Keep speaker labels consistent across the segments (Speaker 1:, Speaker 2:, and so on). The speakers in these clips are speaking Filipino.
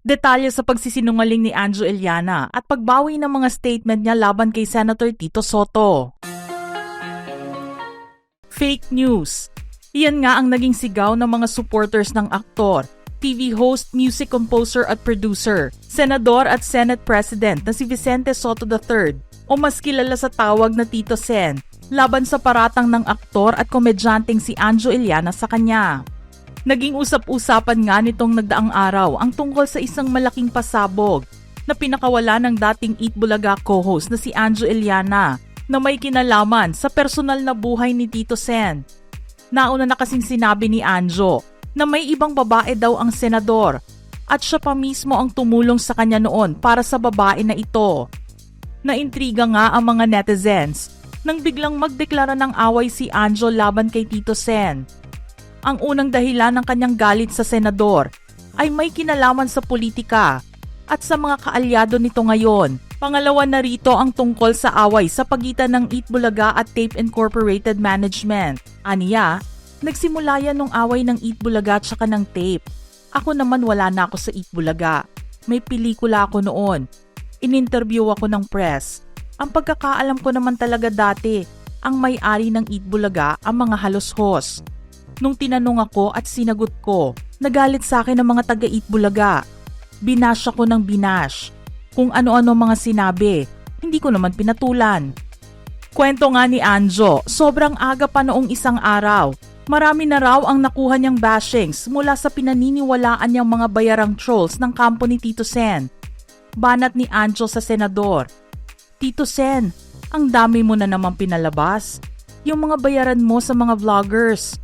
Speaker 1: Detalye sa pagsisinungaling ni Anjo Eliana at pagbawi ng mga statement niya laban kay Senator Tito Sotto. Fake news. Iyan nga ang naging sigaw ng mga supporters ng aktor, TV host, music composer at producer, senador at Senate President na si Vicente Sotto III o mas kilala sa tawag na Tito Sen, laban sa paratang ng aktor at komedyanteng si Anjo Eliana sa kanya. Naging usap-usapan nga nitong nagdaang araw ang tungkol sa isang malaking pasabog na pinakawala ng dating Eat Bulaga co-host na si Anjo Eliana na may kinalaman sa personal na buhay ni Tito Sen. Nauna na kasing sinabi ni Anjo na may ibang babae daw ang senador at siya pa mismo ang tumulong sa kanya noon para sa babae na ito. Naintriga nga ang mga netizens nang biglang magdeklara ng away si Anjo laban kay Tito Sen. Ang unang dahilan ng kanyang galit sa senador ay may kinalaman sa politika at sa mga kaalyado nito ngayon. Pangalawa na rito ang tungkol sa away sa pagitan ng Eat Bulaga at Tape Incorporated Management. Aniya, nagsimula yan nung away ng Eat Bulaga at saka ng Tape. Ako naman wala na ako sa Eat Bulaga. May pelikula ako noon. In-interview ako ng press. Ang pagkakaalam ko naman talaga dati, ang may-ari ng Eat Bulaga ang mga halos-hos. Nung tinanong ako at sinagot ko, nagalit sa akin ang mga taga-Eat Bulaga. Binash ako ng binash. Kung ano-ano mga sinabi, hindi ko naman pinatulan. Kwento nga ni Anjo, sobrang aga pa noong isang araw. Marami na raw ang nakuha niyang bashings mula sa pinaniniwalaan niyang mga bayarang trolls ng kampo ni Tito Sen. Banat ni Anjo sa senador. Tito Sen, ang dami mo na namang pinalabas. Yung mga bayaran mo sa mga vloggers.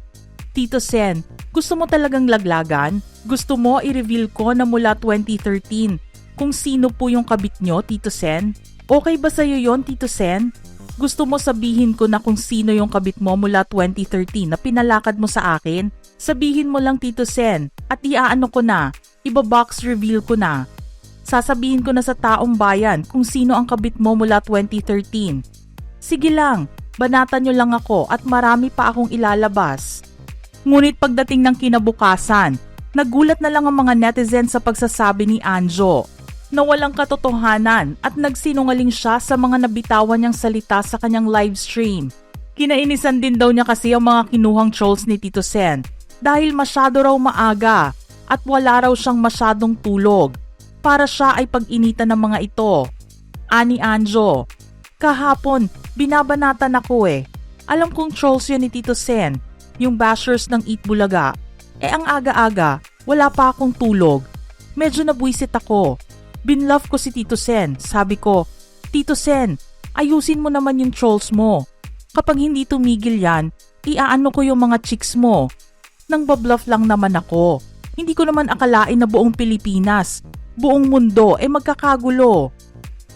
Speaker 1: Tito Sen, gusto mo talagang laglagan? Gusto mo i-reveal ko na mula 2013 kung sino po yung kabit nyo, Tito Sen? Okay ba sa'yo yon, Tito Sen? Gusto mo sabihin ko na kung sino yung kabit mo mula 2013 na pinalakad mo sa akin? Sabihin mo lang, Tito Sen, at iaano ko na, iba-box reveal ko na. Sasabihin ko na sa taong bayan kung sino ang kabit mo mula 2013. Sige lang, banatan nyo lang ako at marami pa akong ilalabas. Ngunit pagdating ng kinabukasan, nagulat na lang ang mga netizens sa pagsasabi ni Anjo na walang katotohanan at nagsinungaling siya sa mga nabitawan niyang salita sa kanyang live stream. Kinainisan din daw niya kasi ang mga kinuhang trolls ni Tito Sen dahil masyado raw maaga at wala raw siyang masyadong tulog para siya ay pag-initan ng mga ito. Ani Anjo, kahapon binabanatan ako eh. Alam kong trolls yun ni Tito Sen. Yung bashers ng Eat Bulaga. Ang aga-aga, wala pa akong tulog. Medyo nabwisit ako. Binlove ko si Tito Sen. Sabi ko, Tito Sen, ayusin mo naman yung trolls mo. Kapag hindi tumigil yan, iaano ko yung mga chicks mo. Nang babluff lang naman ako. Hindi ko naman akalain na buong Pilipinas, buong mundo, magkakagulo.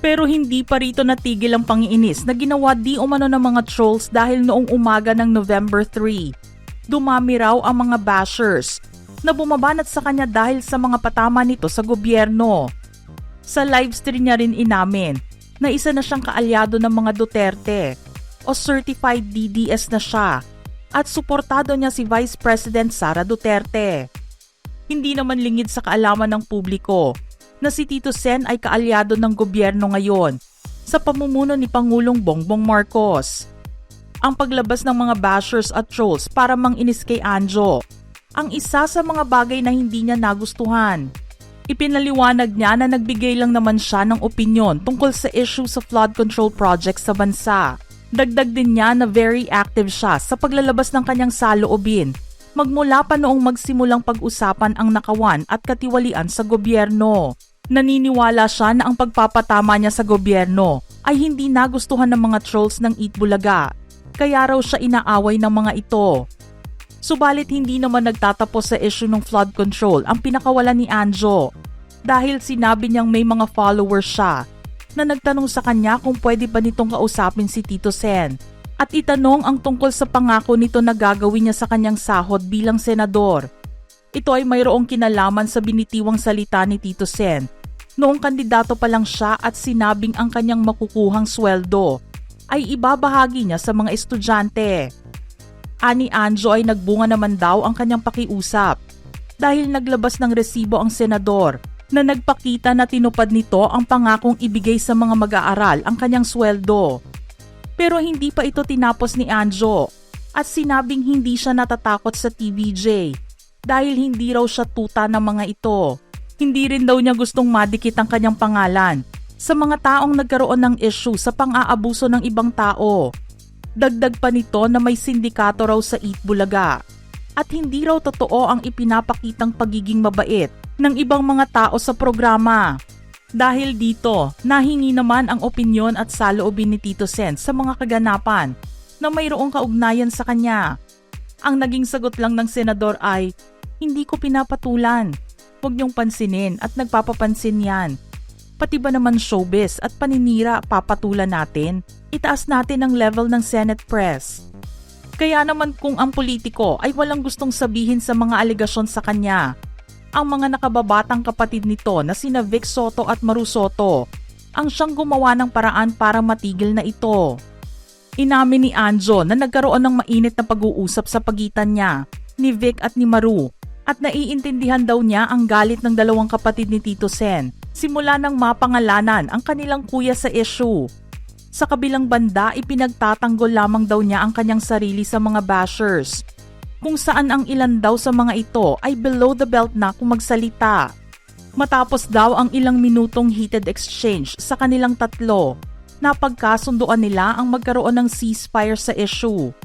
Speaker 1: Pero hindi pa rito natigil ang pangiinis na ginawa di umano ng mga trolls dahil noong umaga ng November 3. Dumami raw ang mga bashers na bumabanat sa kanya dahil sa mga patama nito sa gobyerno. Sa livestream niya rin inamin na isa na siyang kaalyado ng mga Duterte o certified DDS na siya at suportado niya si Vice President Sara Duterte. Hindi naman lingid sa kaalaman ng publiko na si Tito Sen ay kaalyado ng gobyerno ngayon sa pamumuno ni Pangulong Bongbong Marcos. Ang paglabas ng mga bashers at trolls para manginis kay Anjo ang isa sa mga bagay na hindi niya nagustuhan. Ipinaliwanag niya na nagbigay lang naman siya ng opinyon tungkol sa issue sa flood control project sa bansa. Dagdag din niya na very active siya sa paglalabas ng kanyang saloobin magmula pa noong magsimulang pag-usapan ang nakawan at katiwalian sa gobyerno. Naniniwala siya na ang pagpapatama niya sa gobyerno ay hindi nagustuhan ng mga trolls ng Eat Bulaga. Kaya raw siya inaaway ng mga ito. Subalit hindi naman nagtatapos sa issue ng flood control ang pinakawalan ni Anjo dahil sinabi niyang may mga followers siya na nagtanong sa kanya kung pwede ba nitong kausapin si Tito Sen at itanong ang tungkol sa pangako nito na gagawin niya sa kanyang sahod bilang senador. Ito ay mayroong kinalaman sa binitiwang salita ni Tito Sen noong kandidato pa lang siya at sinabing ang kanyang makukuhang sweldo ay ibabahagi niya sa mga estudyante. Ani Anjo ay nagbunga naman daw ang kanyang pakiusap dahil naglabas ng resibo ang senador na nagpakita na tinupad nito ang pangakong ibigay sa mga mag-aaral ang kanyang sweldo. Pero hindi pa ito tinapos ni Anjo at sinabing hindi siya natatakot sa TVJ dahil hindi raw siya tuta ng mga ito. Hindi rin daw niya gustong madikit ang kanyang pangalan sa mga taong nagkaroon ng issue sa pang-aabuso ng ibang tao. Dagdag pa nito na may sindikato raw sa Eat Bulaga at hindi raw totoo ang ipinapakitang pagiging mabait ng ibang mga tao sa programa. Dahil dito, nahingi naman ang opinyon at saloobin ni Tito Sen sa mga kaganapan na mayroong kaugnayan sa kanya. Ang naging sagot lang ng senador ay, "Hindi ko pinapatulan. Huwag niyong pansinin at nagpapapansin yan. Pati ba naman showbiz at paninira papatulan natin? Itaas natin ang level ng Senate press." Kaya naman kung ang politiko ay walang gustong sabihin sa mga alegasyon sa kanya, ang mga nakababatang kapatid nito na sina Vic Soto at Maru Soto ang siyang gumawa ng paraan para matigil na ito. Inamin ni Anjo na nagkaroon ng mainit na pag-uusap sa pagitan niya, ni Vic at ni Maru, at naiintindihan daw niya ang galit ng dalawang kapatid ni Tito Sen simula nang mapangalanan ang kanilang kuya sa issue. Sa kabilang banda, ipinagtatanggol lamang daw niya ang kanyang sarili sa mga bashers, kung saan ang ilan daw sa mga ito ay below the belt na kung magsalita. Matapos daw ang ilang minutong heated exchange sa kanilang tatlo, napagkasunduan nila ang magkaroon ng ceasefire sa issue.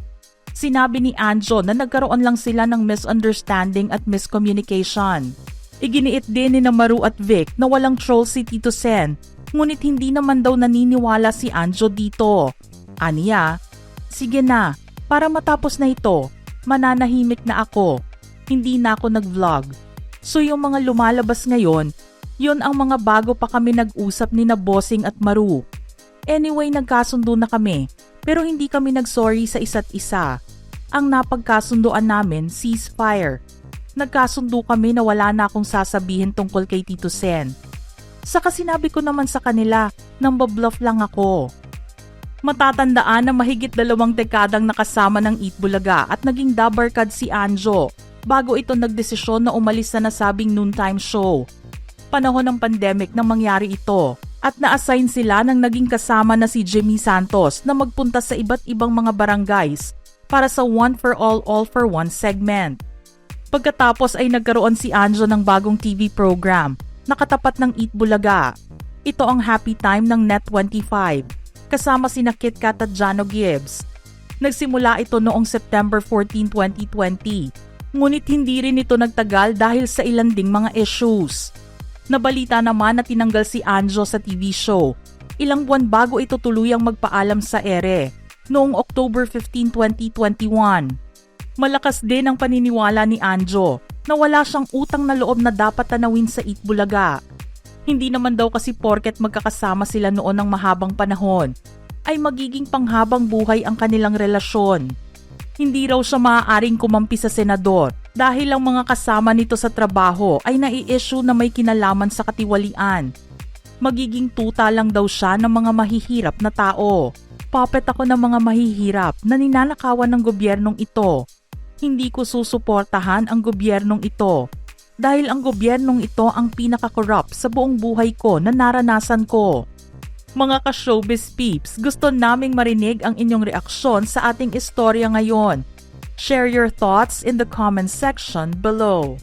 Speaker 1: Sinabi ni Anjo na nagkaroon lang sila ng misunderstanding at miscommunication. Iginiit din ni Maru at Vic na walang troll si Tito Sen, ngunit hindi naman daw naniniwala si Anjo dito. Aniya, "Sige na, para matapos na ito, mananahimik na ako. Hindi na ako nag-vlog." So yung mga lumalabas ngayon, yun ang mga bago pa kami nag-usap ni na Bossing at Maru. Anyway, nagkasundo na kami, pero hindi kami nag-sorry sa isa't isa. Ang napagkasunduan namin, ceasefire. Nagkasundo kami na wala na akong sasabihin tungkol kay Tito Sen. Saka sinabi ko naman sa kanila, nang babluff lang ako. Matatandaan na mahigit 2 dekadang nakasama ng Eat Bulaga at naging dabarkad si Anjo bago ito nagdesisyon na umalis sa nasabing noontime show. Panahon ng pandemic nang mangyari ito at na-assign sila ng naging kasama na si Jimmy Santos na magpunta sa iba't ibang mga barangays para sa One for All for One segment. Pagkatapos ay nagkaroon si Anjo ng bagong TV program na katapat ng Eat Bulaga. Ito ang Happy Time ng Net25. Kasama sina Kit Kat at Jano Gibbs. Nagsimula ito noong September 14, 2020. Ngunit hindi rin ito nagtagal dahil sa ilan ding mga issues. Nabalita naman na tinanggal si Anjo sa TV show. Ilang buwan bago ito tuluyang magpaalam sa ere, noong October 15, 2021. Malakas din ang paniniwala ni Anjo na wala siyang utang na loob na dapat tanawin sa Eat Bulaga. Hindi naman daw kasi porket magkakasama sila noon ng mahabang panahon, ay magiging panghabang buhay ang kanilang relasyon. Hindi raw siya maaaring kumampi sa senador dahil ang mga kasama nito sa trabaho ay nai-issue na may kinalaman sa katiwalian. Magiging tuta lang daw siya ng mga mahihirap na tao. Puppet ako ng mga mahihirap na ninanakawan ng gobyernong ito. Hindi ko susuportahan ang gobyernong ito dahil ang gobyernong ito ang pinaka-corrupt sa buong buhay ko na naranasan ko. Mga ka-showbiz peeps, gusto naming marinig ang inyong reaksyon sa ating istorya ngayon. Share your thoughts in the comment section below.